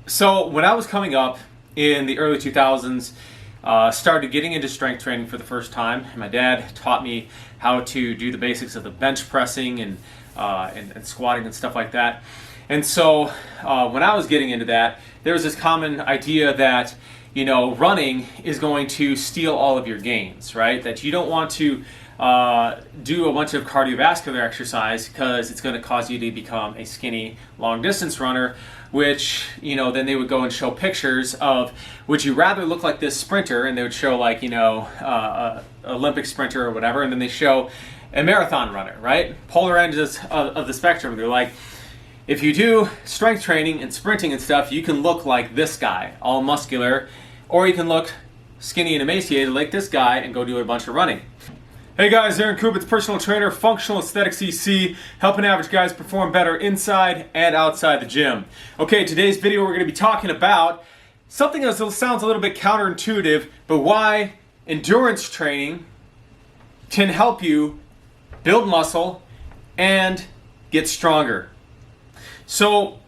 So when I was coming up in the early 2000s, started getting into strength training for the first time. My dad taught me how to do the basics of the bench pressing and squatting and stuff like that. And so when I was getting into that, there was this common idea that, you know, running is going to steal all of your gains, right? That you don't want to do a bunch of cardiovascular exercise because it's going to cause you to become a skinny long distance runner, which, you know, then they would go and show pictures of, would you rather look like this sprinter? And they would show like, you know, Olympic sprinter or whatever. And then they show a marathon runner, right? Polar ends of the spectrum. They're like, if you do strength training and sprinting and stuff, you can look like this guy, all muscular, or you can look skinny and emaciated like this guy and go do a bunch of running. Hey guys, Aaron Kubitz, personal trainer, functional aesthetics EC, helping average guys perform better inside and outside the gym. Okay, today's video we're going to be talking about something that sounds a little bit counterintuitive, but why endurance training can help you build muscle and get stronger. So,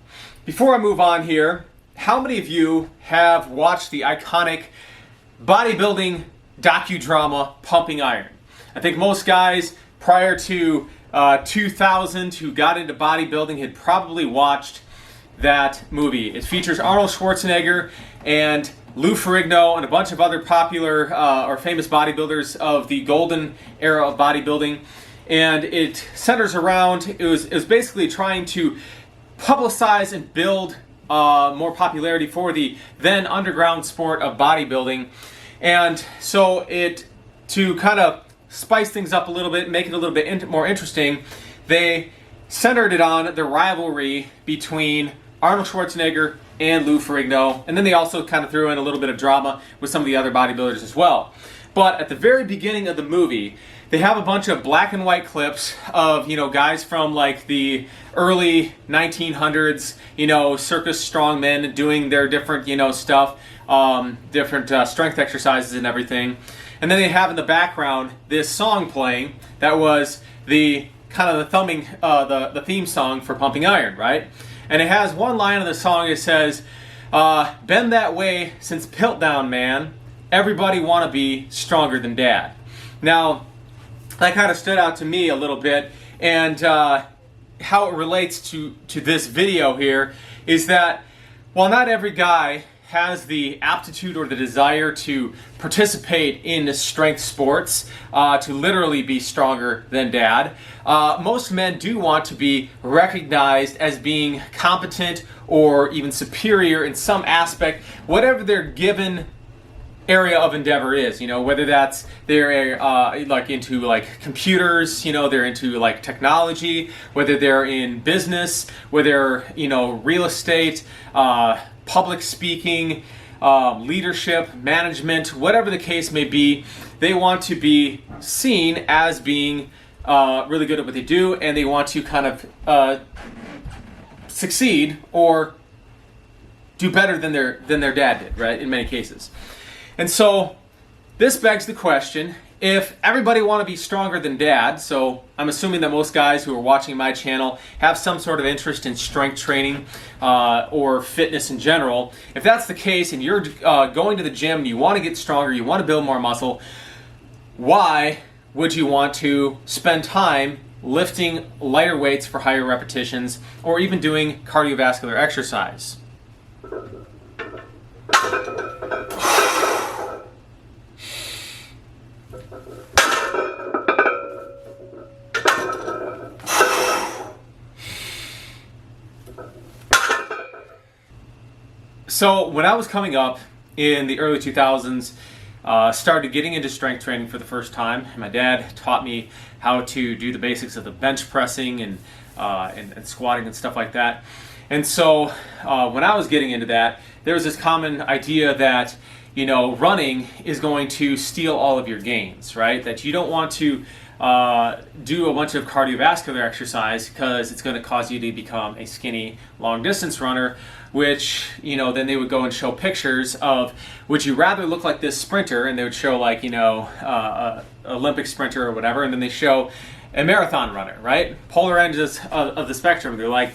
before I move on here, how many of you have watched the iconic bodybuilding docudrama Pumping Iron? I think most guys prior to 2000 who got into bodybuilding had probably watched that movie. It features Arnold Schwarzenegger and Lou Ferrigno and a bunch of other popular or famous bodybuilders of the golden era of bodybuilding. And it centers around, it was basically trying to publicize and build more popularity for the then underground sport of bodybuilding. And so to kind of spice things up a little bit, make it a little bit more interesting, they centered it on the rivalry between Arnold Schwarzenegger and Lou Ferrigno, and then they also kind of threw in a little bit of drama with some of the other bodybuilders as well. But at the very beginning of the movie, they have a bunch of black and white clips of, you know, guys from like the early 1900s, you know, circus strongmen doing their different, you know, stuff, different strength exercises and everything. And then they have in the background this song playing that was the kind of the theme song for Pumping Iron, right? And it has one line of the song that says, "Been that way since Piltdown, man. Everybody wanna be stronger than Dad." Now, that kind of stood out to me a little bit, and how it relates to this video here is that while not every guy has the aptitude or the desire to participate in strength sports, to literally be stronger than Dad, most men do want to be recognized as being competent or even superior in some aspect, whatever their given area of endeavor is, you know, whether that's they're like into like computers, you know, they're into like technology, whether they're in business, whether, you know, real estate, public speaking, leadership, management, whatever the case may be, they want to be seen as being really good at what they do, and they want to kind of succeed or do better than their dad did, right, in many cases. And so this begs the question, if everybody want to be stronger than Dad, so I'm assuming that most guys who are watching my channel have some sort of interest in strength training or fitness in general, if that's the case and you're going to the gym, you want to get stronger, you want to build more muscle, why would you want to spend time lifting lighter weights for higher repetitions or even doing cardiovascular exercise? So when I was coming up in the early 2000s, started getting into strength training for the first time. My dad taught me how to do the basics of the bench pressing and squatting and stuff like that. And so when I was getting into that, there was this common idea that, you know, running is going to steal all of your gains, right? That you don't want to do a bunch of cardiovascular exercise because it's going to cause you to become a skinny long distance runner, which, you know, then they would go and show pictures of, would you rather look like this sprinter? And they would show like, you know, Olympic sprinter or whatever. And then they show a marathon runner, right? Polar ends of the spectrum. They're like,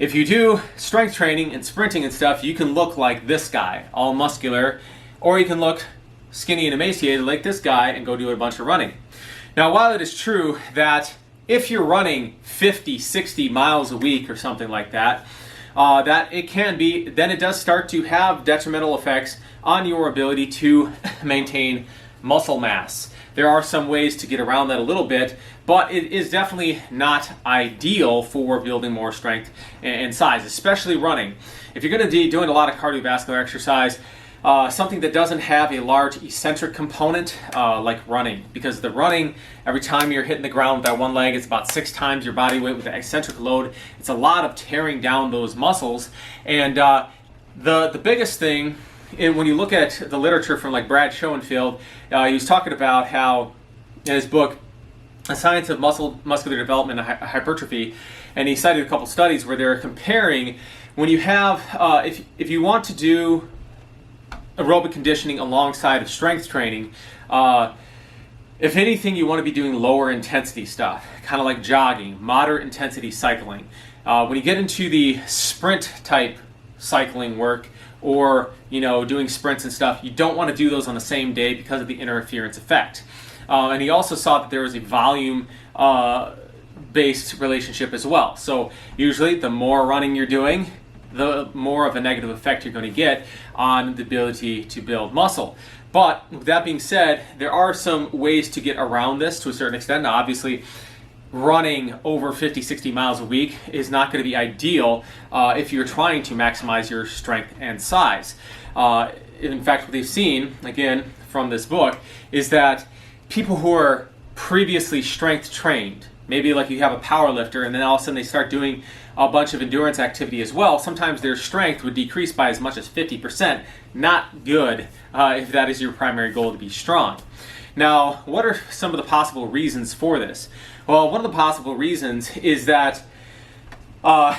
if you do strength training and sprinting and stuff, you can look like this guy, all muscular, or you can look skinny and emaciated like this guy and go do a bunch of running. Now, while it is true that if you're running 50, 60 miles a week or something like that, that it can be, then it does start to have detrimental effects on your ability to maintain muscle mass. There are some ways to get around that a little bit, but it is definitely not ideal for building more strength and size, especially running. If you're going to be doing a lot of cardiovascular exercise, something that doesn't have a large eccentric component, like running, because the running, every time you're hitting the ground with that one leg, it's about 6 times your body weight with the eccentric load. It's a lot of tearing down those muscles, and the biggest thing, when you look at the literature from like Brad Schoenfeld, he was talking about how, in his book, A Science of Muscular Development and Hypertrophy, and he cited a couple studies where they're comparing when you have, if you want to do aerobic conditioning alongside of strength training, if anything, you want to be doing lower intensity stuff, kind of like jogging, moderate intensity cycling. When you get into the sprint type cycling work, or doing sprints and stuff, you don't want to do those on the same day because of the interference effect. And he also saw that there was a volume based relationship as well. So usually the more running you're doing, the more of a negative effect you're going to get on the ability to build muscle. But with that being said, there are some ways to get around this to a certain extent. Now, obviously, running over 50, 60 miles a week is not going to be ideal if you're trying to maximize your strength and size. In fact, what they've seen, again, from this book, is that people who are previously strength trained, maybe like you have a power lifter and then all of a sudden they start doing a bunch of endurance activity as well, sometimes their strength would decrease by as much as 50%. Not good if that is your primary goal, to be strong. Now, what are some of the possible reasons for this? Well, one of the possible reasons is that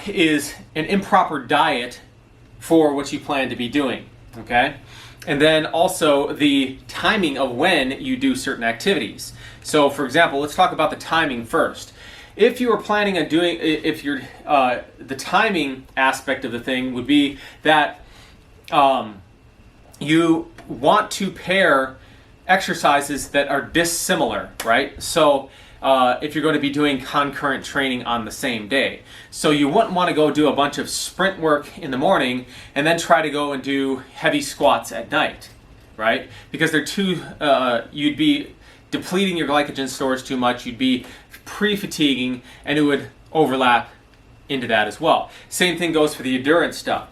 is an improper diet for what you plan to be doing, okay? And then also the timing of when you do certain activities. So, for example, let's talk about the timing first. If you were planning on doing, the timing aspect of the thing would be that you want to pair exercises that are dissimilar, right? So if you're going to be doing concurrent training on the same day. So you wouldn't want to go do a bunch of sprint work in the morning and then try to go and do heavy squats at night, right? Because they're too, you'd be depleting your glycogen storage too much, you'd be pre-fatiguing, and it would overlap into that as well. Same thing goes for the endurance stuff.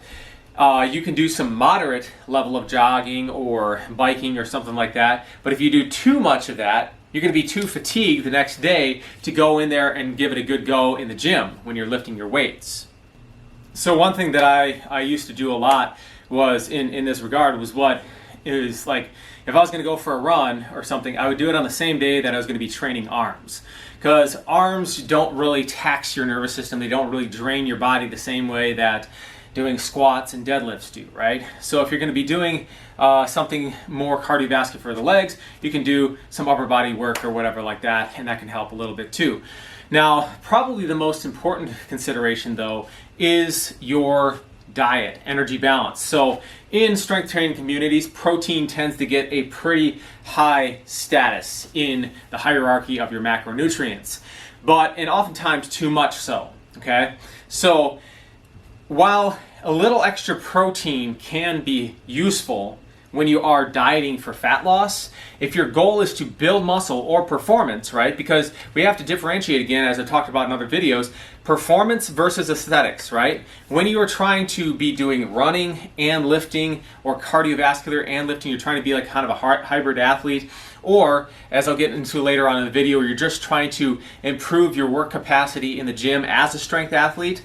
You can do some moderate level of jogging or biking or something like that, but if you do too much of that, you're going to be too fatigued the next day to go in there and give it a good go in the gym when you're lifting your weights. So one thing that I used to do a lot was in this regard was what is like, if I was going to go for a run or something, I would do it on the same day that I was going to be training arms. Because arms don't really tax your nervous system. They don't really drain your body the same way that doing squats and deadlifts do, right? So if you're going to be doing something more cardiovascular for the legs, you can do some upper body work or whatever like that, and that can help a little bit too. Now, probably the most important consideration though is your diet, energy balance. So in strength training communities, protein tends to get a pretty high status in the hierarchy of your macronutrients, and oftentimes too much so, okay? So while a little extra protein can be useful when you are dieting for fat loss, if your goal is to build muscle or performance, right? Because we have to differentiate again, as I talked about in other videos, performance versus aesthetics, right? When you are trying to be doing running and lifting, or cardiovascular and lifting, you're trying to be like kind of a hybrid athlete, or as I'll get into later on in the video, you're just trying to improve your work capacity in the gym as a strength athlete,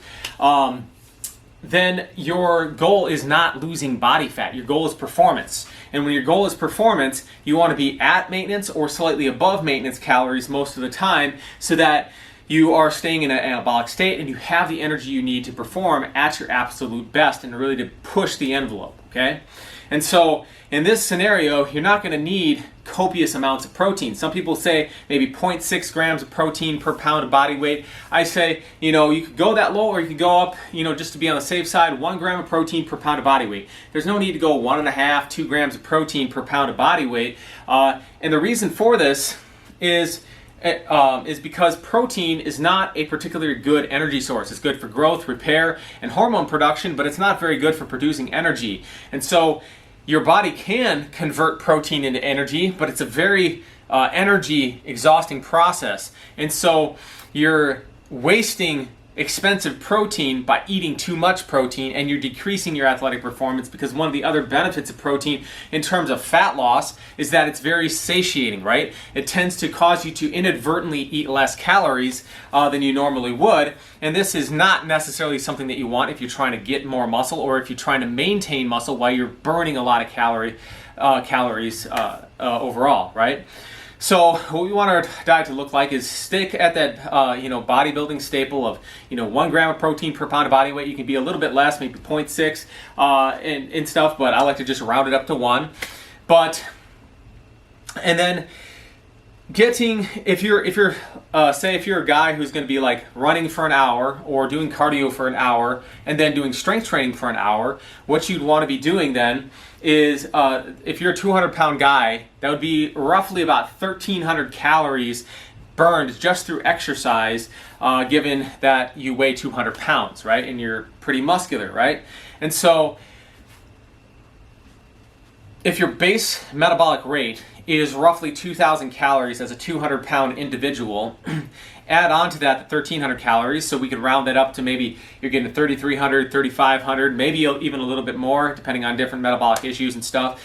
then your goal is not losing body fat. Your goal is performance. And when your goal is performance, you want to be at maintenance or slightly above maintenance calories most of the time, so that you are staying in an anabolic state and you have the energy you need to perform at your absolute best and really to push the envelope, okay? And so in this scenario, you're not going to need copious amounts of protein. Some people say maybe 0.6 grams of protein per pound of body weight. I say, you could go that low or you could go up, just to be on the safe side, 1 gram of protein per pound of body weight. There's no need to go 1.5, 2 grams of protein per pound of body weight. And the reason for this is because protein is not a particularly good energy source. It's good for growth, repair, and hormone production, but it's not very good for producing energy. And so your body can convert protein into energy, but it's a very energy exhausting process. And so you're wasting expensive protein by eating too much protein, and you're decreasing your athletic performance, because one of the other benefits of protein in terms of fat loss is that it's very satiating, right? It tends to cause you to inadvertently eat less calories than you normally would, and this is not necessarily something that you want if you're trying to get more muscle or if you're trying to maintain muscle while you're burning a lot of calories overall, right? So what we want our diet to look like is stick at that bodybuilding staple of 1 gram of protein per pound of body weight. You can be a little bit less, maybe 0.6 and stuff, but I like to just round it up to 1. And then if you're a guy who's going to be like running for an hour or doing cardio for an hour and then doing strength training for an hour, what you'd want to be doing then is, if you're a 200-pound guy, that would be roughly about 1,300 calories burned just through exercise, given that you weigh 200 pounds, right? And you're pretty muscular, right? And so if your base metabolic rate is roughly 2,000 calories as a 200-pound individual, add on to that the 1,300 calories, so we could round that up to maybe you're getting 3,300, 3,500, maybe even a little bit more, depending on different metabolic issues and stuff.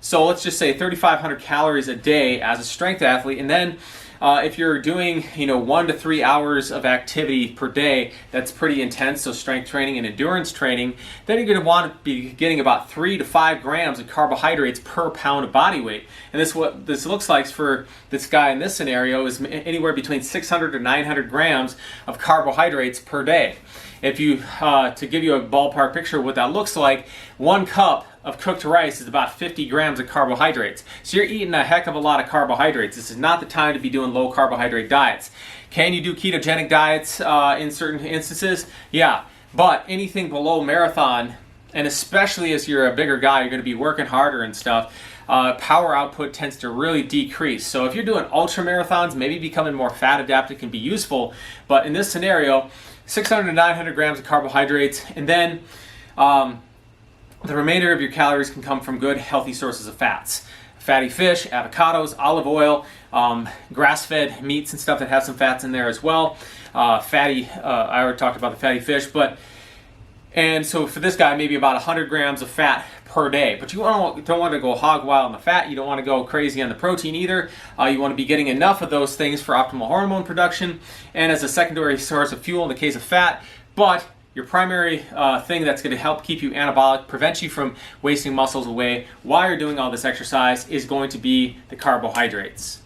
So let's just say 3,500 calories a day as a strength athlete, and then if you're doing 1 to 3 hours of activity per day, that's pretty intense, so strength training and endurance training, then you're going to want to be getting about 3 to 5 grams of carbohydrates per pound of body weight. And what this looks like for this guy in this scenario is anywhere between 600 to 900 grams of carbohydrates per day. If you, to give you a ballpark picture of what that looks like, 1 cup of cooked rice is about 50 grams of carbohydrates. So you're eating a heck of a lot of carbohydrates. This is not the time to be doing low carbohydrate diets. Can you do ketogenic diets in certain instances? Yeah, but anything below marathon, and especially as you're a bigger guy, you're going to be working harder and stuff, power output tends to really decrease. So if you're doing ultra marathons, maybe becoming more fat adapted can be useful, but in this scenario, 600 to 900 grams of carbohydrates, and then the remainder of your calories can come from good, healthy sources of fats. Fatty fish, avocados, olive oil, grass-fed meats and stuff that have some fats in there as well. I already talked about the fatty fish, and so for this guy, maybe about 100 grams of fat per day. But you don't want to go hog wild on the fat. You don't want to go crazy on the protein either. You want to be getting enough of those things for optimal hormone production and as a secondary source of fuel in the case of fat. But your primary thing that's going to help keep you anabolic, prevent you from wasting muscles away while you're doing all this exercise, is going to be the carbohydrates.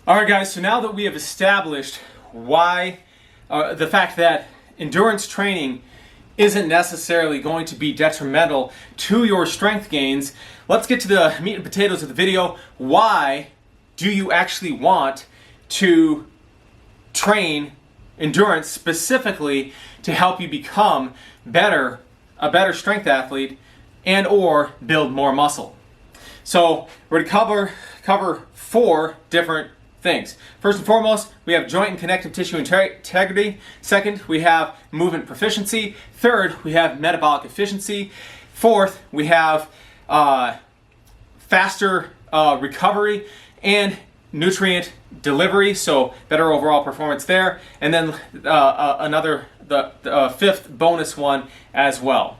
Alright guys, so now that we have established why, the fact that endurance training isn't necessarily going to be detrimental to your strength gains, let's get to the meat and potatoes of the video. Why do you actually want to train endurance specifically to help you become a better strength athlete and or build more muscle? So we're going to cover 4 different things. First and foremost, we have joint and connective tissue integrity. Second, we have movement proficiency. Third, we have metabolic efficiency. Fourth, we have faster recovery. And nutrient delivery, so better overall performance there. And then the fifth bonus one as well.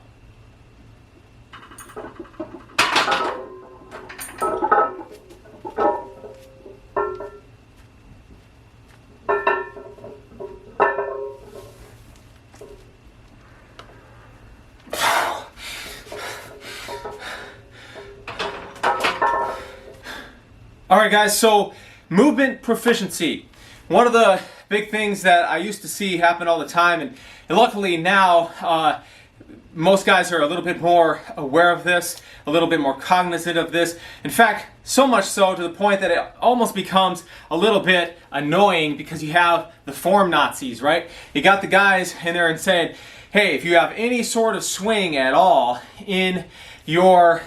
All right, guys, so movement proficiency. One of the big things that I used to see happen all the time, and luckily now most guys are a little bit more aware of this, a little bit more cognizant of this. In fact, so much so to the point that it almost becomes a little bit annoying because you have the form Nazis, right? You got the guys in there and saying, hey, if you have any sort of swing at all in your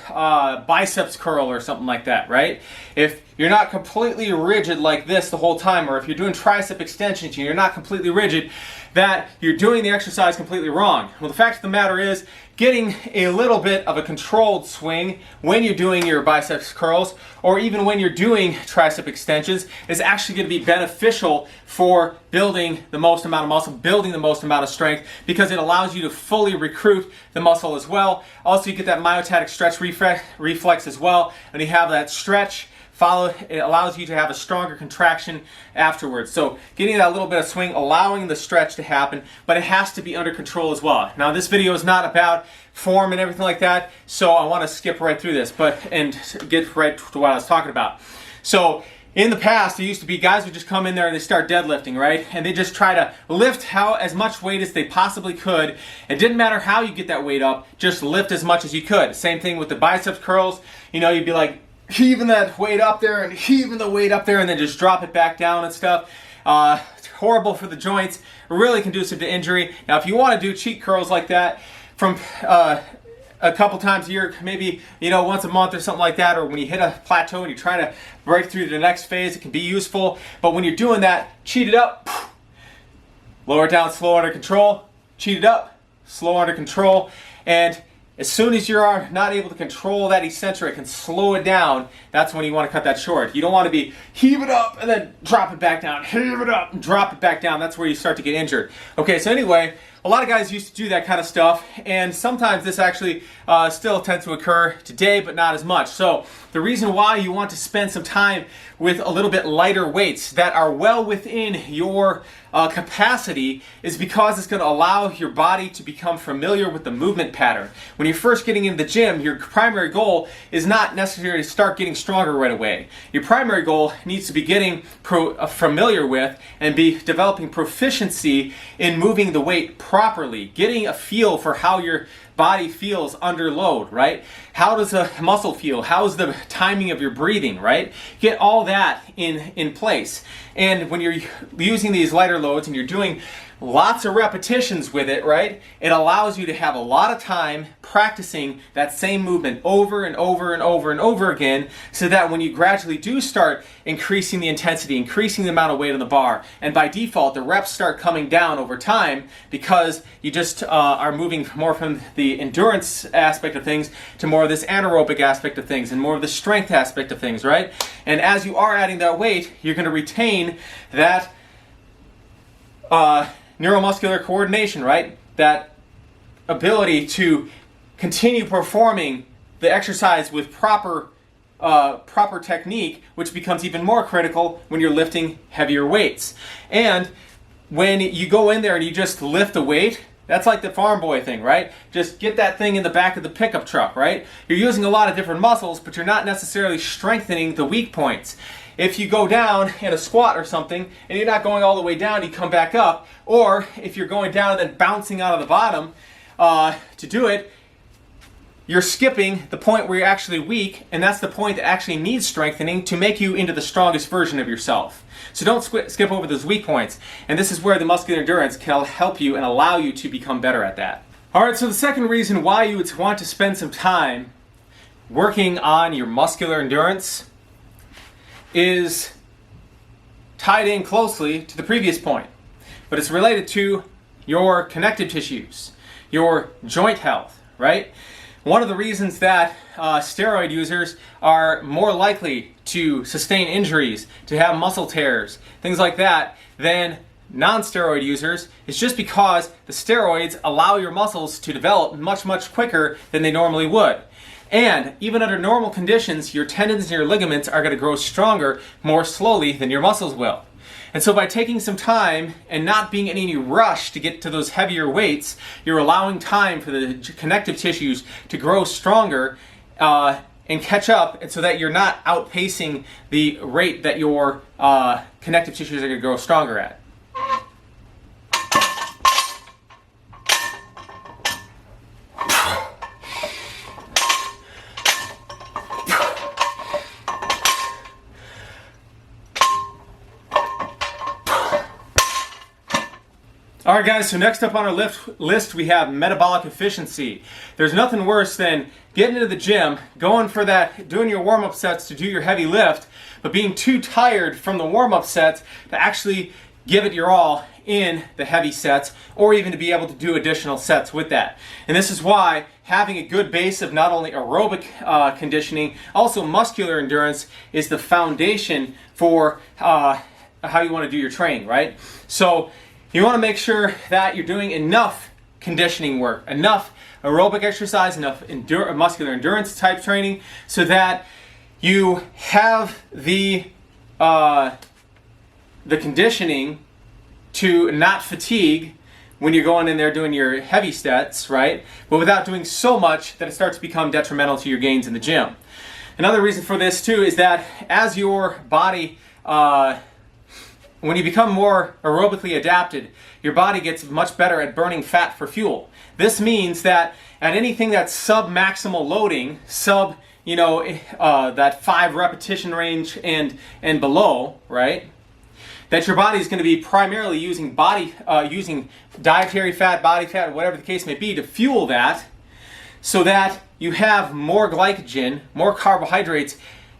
biceps curl or something like that, right? If you're not completely rigid like this the whole time, or if you're doing tricep extensions and you're not completely rigid, that you're doing the exercise completely wrong. Well, the fact of the matter is, getting a little bit of a controlled swing when you're doing your biceps curls, or even when you're doing tricep extensions, is actually going to be beneficial for building the most amount of muscle, building the most amount of strength, because it allows you to fully recruit the muscle as well. Also, you get that myotatic stretch reflex as well, and you have that stretch. It allows you to have a stronger contraction afterwards. So getting that little bit of swing, allowing the stretch to happen, but it has to be under control as well. Now, this video is not about form and everything like that, so I want to skip right through this and get right to what I was talking about. So in the past, there used to be guys who just come in there and they start deadlifting, right? And they just try to lift as much weight as they possibly could. It didn't matter how you get that weight up, just lift as much as you could. Same thing with the biceps curls. You know, you'd be like, heaving that weight up there and heaving the weight up there and then just drop it back down and stuff. It's horrible for the joints, really conducive to injury. Now, if you want to do cheat curls like that from a couple times a year, maybe, you know, once a month or something like that, or when you hit a plateau and you're trying to break through to the next phase, it can be useful. But when you're doing that, cheat it up, lower it down, slow, under control, cheat it up, slow, under control, and as soon as you're not able to control that eccentric and slow it down, that's when you want to cut that short. You don't want to be heave it up and then drop it back down, heave it up and drop it back down. That's where you start to get injured. Okay, so anyway, a lot of guys used to do that kind of stuff, and sometimes this actually still tends to occur today, but not as much. So the reason why you want to spend some time with a little bit lighter weights that are well within your capacity is because it's going to allow your body to become familiar with the movement pattern. When you're first getting into the gym, your primary goal is not necessarily to start getting stronger right away. Your primary goal needs to be getting familiar with and be developing proficiency in moving the weight properly, getting a feel for how your body feels under load, right? How does a muscle feel? How's the timing of your breathing, right? Get all that in place. And when you're using these lighter loads and you're doing lots of repetitions with it, right? It allows you to have a lot of time practicing that same movement over and over and over and over again, so that when you gradually do start increasing the intensity, increasing the amount of weight on the bar, and by default the reps start coming down over time because you just are moving more from the endurance aspect of things to more of this anaerobic aspect of things and more of the strength aspect of things, right? And as you are adding that weight, you're going to retain that neuromuscular coordination, right? That ability to continue performing the exercise with proper technique, which becomes even more critical when you're lifting heavier weights. And when you go in there and you just lift a weight, that's like the farm boy thing, right? Just get that thing in the back of the pickup truck, right? You're using a lot of different muscles, but you're not necessarily strengthening the weak points. If you go down in a squat or something, and you're not going all the way down, you come back up, or if you're going down and then bouncing out of the bottom to do it, you're skipping the point where you're actually weak, and that's the point that actually needs strengthening to make you into the strongest version of yourself. So don't skip over those weak points, and this is where the muscular endurance can help you and allow you to become better at that. Alright, so the second reason why you would want to spend some time working on your muscular endurance is tied in closely to the previous point, but it's related to your connective tissues, your joint health, right? one of the reasons that steroid users are more likely to sustain injuries, to have muscle tears, things like that, than non-steroid users is just because the steroids allow your muscles to develop much, much quicker than they normally would. And even under normal conditions, your tendons and your ligaments are going to grow stronger more slowly than your muscles will. And so by taking some time and not being in any rush to get to those heavier weights, you're allowing time for the connective tissues to grow stronger and catch up, and so that you're not outpacing the rate that your connective tissues are going to grow stronger at. Alright guys, so next up on our list we have metabolic efficiency. There's nothing worse than getting into the gym, going for that, doing your warm-up sets to do your heavy lift, but being too tired from the warm-up sets to actually give it your all in the heavy sets, or even to be able to do additional sets with that. And this is why having a good base of not only aerobic conditioning, also muscular endurance is the foundation for how you want to do your training, right? So you want to make sure that you're doing enough conditioning work, enough aerobic exercise, enough muscular endurance type training, so that you have the conditioning to not fatigue when you're going in there doing your heavy sets, right? But without doing so much that it starts to become detrimental to your gains in the gym. Another reason for this too is that as your body when you become more aerobically adapted, your body gets much better at burning fat for fuel. This means that at anything that's sub-maximal loading, that 5 repetition range and below, right? That your body is going to be primarily using dietary fat, body fat, whatever the case may be, to fuel that, so that you have more glycogen, more carbohydrates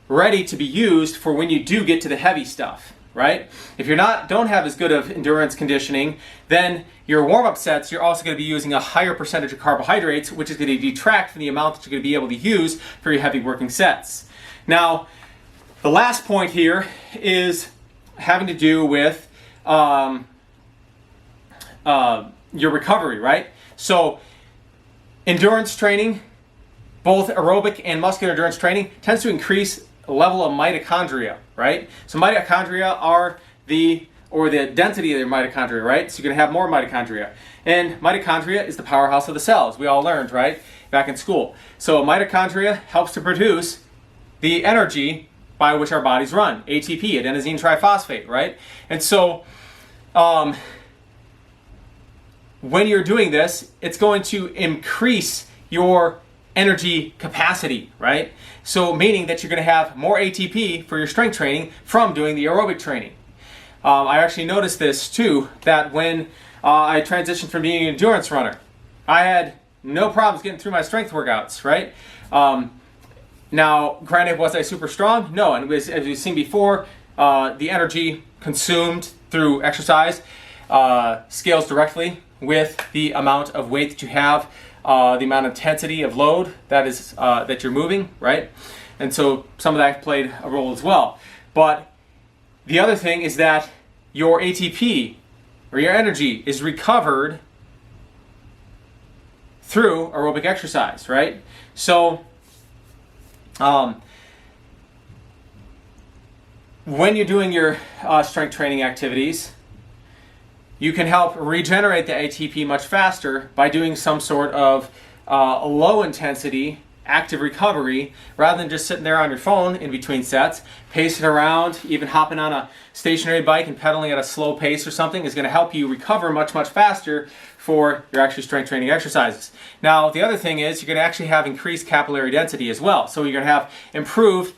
ready to be used for when you do get to the heavy stuff. Right? If you don't have as good of endurance conditioning, then your warm-up sets, you're also going to be using a higher percentage of carbohydrates, which is going to detract from the amount that you're going to be able to use for your heavy working sets. Now, the last point here is having to do with your recovery, right? So, endurance training, both aerobic and muscular endurance training, tends to increase level of mitochondria, right? So mitochondria are the density of their mitochondria, right? So you're going to have more mitochondria. And mitochondria is the powerhouse of the cells. We all learned, right? Back in school. So mitochondria helps to produce the energy by which our bodies run. ATP, adenosine triphosphate, right? And so when you're doing this, it's going to increase your energy capacity, right? So meaning that you're going to have more ATP for your strength training from doing the aerobic training. I actually noticed this too, that when I transitioned from being an endurance runner, I had no problems getting through my strength workouts, right? Now, granted, was I super strong? No, and as we've seen before, the energy consumed through exercise scales directly with the amount of weight that you have, the amount of intensity of load that you're moving, right? And so some of that played a role as well. But the other thing is that your ATP, or your energy, is recovered through aerobic exercise, right? So when you're doing your strength training activities, you can help regenerate the ATP much faster by doing some sort of low intensity active recovery, rather than just sitting there on your phone in between sets, pacing around, even hopping on a stationary bike and pedaling at a slow pace or something is going to help you recover much, much faster for your actual strength training exercises. Now, the other thing is you're going to actually have increased capillary density as well. So you're going to have improved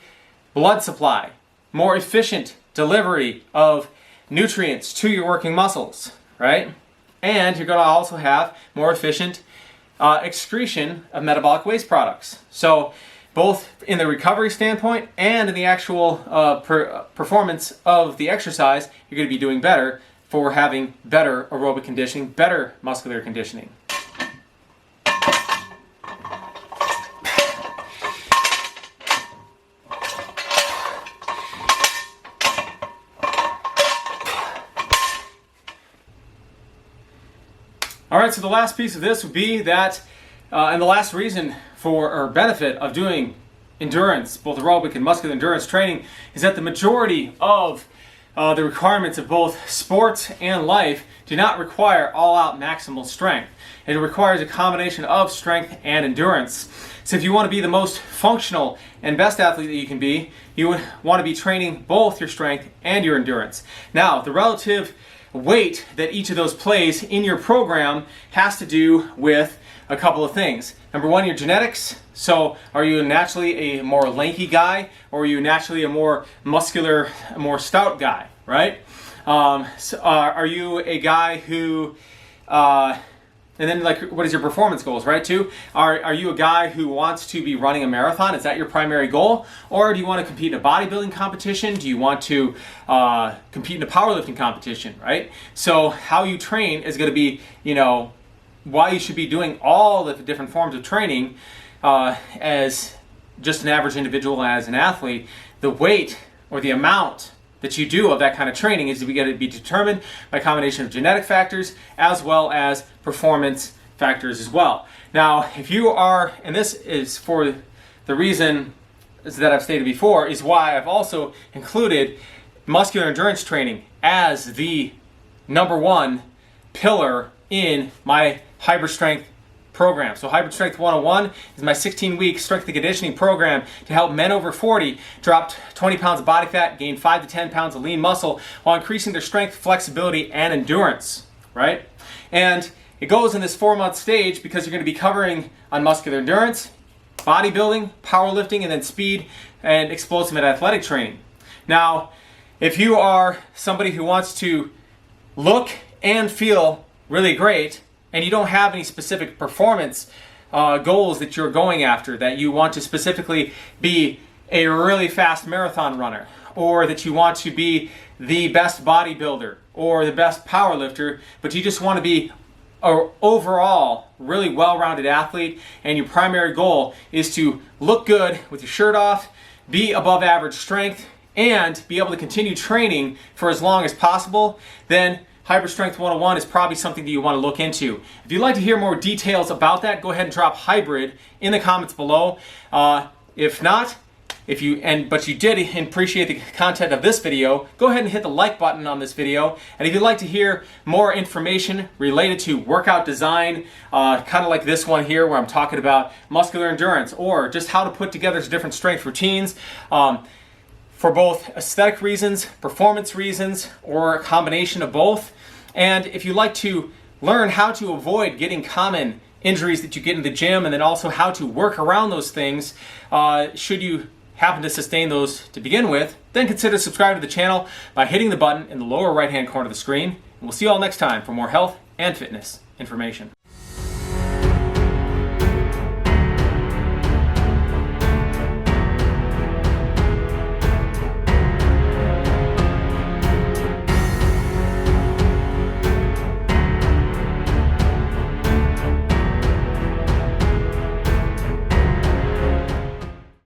blood supply, more efficient delivery of nutrients to your working muscles, right? And you're going to also have more efficient excretion of metabolic waste products. So both in the recovery standpoint and in the actual performance of the exercise, you're going to be doing better for having better aerobic conditioning, better muscular conditioning. All right, so the last piece of this would be that, and the last reason for, or benefit of doing endurance, both aerobic and muscular endurance training, is that the majority of the requirements of both sports and life do not require all-out maximal strength. It requires a combination of strength and endurance. So if you want to be the most functional and best athlete that you can be, you would want to be training both your strength and your endurance. Now, the relative weight that each of those plays in your program has to do with a couple of things. Number one, your genetics. So are you naturally a more lanky guy, or are you naturally a more muscular, more stout guy, right? Are you a guy who, and then like, what is your performance goals, right, too? Are you a guy who wants to be running a marathon? Is that your primary goal? Or do you want to compete in a bodybuilding competition? Do you want to compete in a powerlifting competition, right? So how you train is going to be, why you should be doing all the different forms of training as just an average individual, as an athlete. The weight or the amount that you do of that kind of training is going to be determined by a combination of genetic factors as well as performance factors as well. Now, if you are, and this is for the reason that I've stated before, is why I've also included muscular endurance training as the number one pillar in my Hybrid Strength program. So Hybrid Strength 101 is my 16-week strength and conditioning program to help men over 40 drop 20 pounds of body fat, gain 5 to 10 pounds of lean muscle while increasing their strength, flexibility, and endurance, right? And it goes in this 4-month stage because you're going to be covering on muscular endurance, bodybuilding, powerlifting, and then speed and explosive and athletic training. Now, if you are somebody who wants to look and feel really great, and you don't have any specific performance goals that you're going after, that you want to specifically be a really fast marathon runner, or that you want to be the best bodybuilder or the best powerlifter, but you just want to be an overall really well-rounded athlete, and your primary goal is to look good with your shirt off, be above average strength, and be able to continue training for as long as possible, then Hybrid Strength 101 is probably something that you want to look into. If you'd like to hear more details about that, go ahead and drop hybrid in the comments below. If not, but you did appreciate the content of this video, go ahead and hit the like button on this video. And if you'd like to hear more information related to workout design, kind of like this one here where I'm talking about muscular endurance, or just how to put together different strength routines, for both aesthetic reasons, performance reasons, or a combination of both. And if you'd like to learn how to avoid getting common injuries that you get in the gym, and then also how to work around those things, should you happen to sustain those to begin with, then consider subscribing to the channel by hitting the button in the lower right-hand corner of the screen. And we'll see you all next time for more health and fitness information.